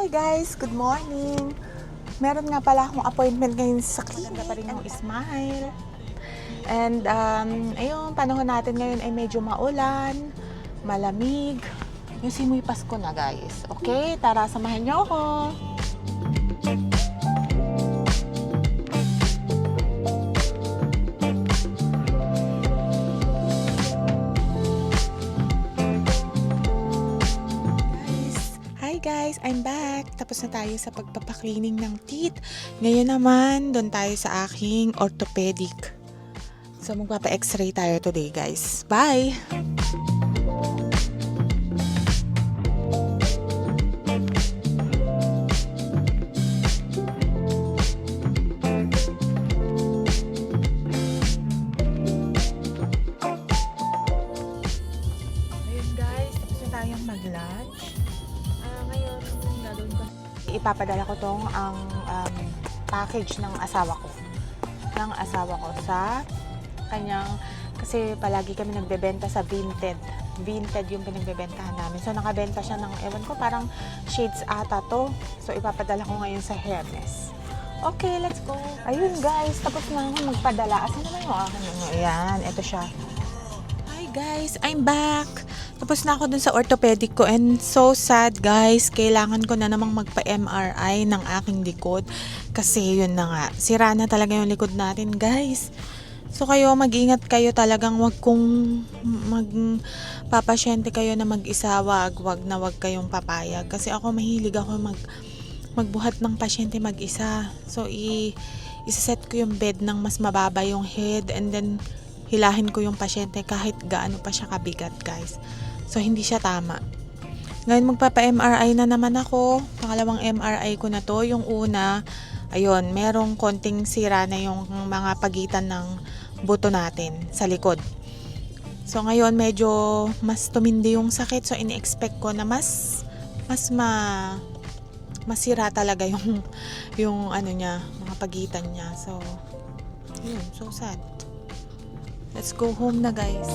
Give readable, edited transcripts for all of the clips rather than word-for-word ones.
Hi guys, good morning. Meron nga pala akong appointment ngayon sa clinic. Maganda pa rin yung smile. And ayun, panahon natin ngayon ay medyo maulan, malamig. Yung simoy Pasko na guys. Okay, tara samahan niyo ako. Guys, I'm back. Tapos na tayo sa pagpapaklining ng teeth. Ngayon naman, doon tayo sa aking orthopedic. So, magpapa-x-ray tayo today, guys. Bye! Ayun, guys. Tapos na tayong mag-lunch. Ngayon, gagawin ko, ipapadala ko tong ang package ng asawa ko sa kanyang, kasi palagi kami nagbebenta sa Vinted yung pinagbebentahan namin. So nakabenta siya ng, ewan ko, parang shades ata to. So ipapadala ko ngayon sa Hermes. Okay, let's go. Ayun guys, tapos na ako magpadala. Asan naman yung akin? Ayan, eto siya. Hi guys, I'm back. Tapos na ako dun sa orthopedic ko and so sad guys, kailangan ko na namang magpa-MRI ng aking likod kasi yun na nga, sira na talaga yung likod natin guys. So kayo, mag-ingat kayo talagang, wag kung magpapasyente kayo na mag-isa, wag kayong papayag. Kasi ako mahilig ako magbuhat ng pasyente mag-isa. So isa-set ko yung bed ng mas mababa yung head and then hilahin ko yung pasyente kahit gaano pa siya kabigat guys. So, hindi siya tama. Ngayon, magpapa-MRI na naman ako. Pangalawang MRI ko na to. Yung una, ayun, merong konting sira na yung mga pagitan ng buto natin sa likod. So, ngayon, medyo mas tumindi yung sakit. So, ini-expect ko na masira talaga yung ano niya, mga pagitan niya. So, yun, so sad. Let's go home na, guys.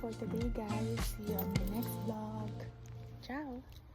for today, guys. See you on my next vlog. Ciao!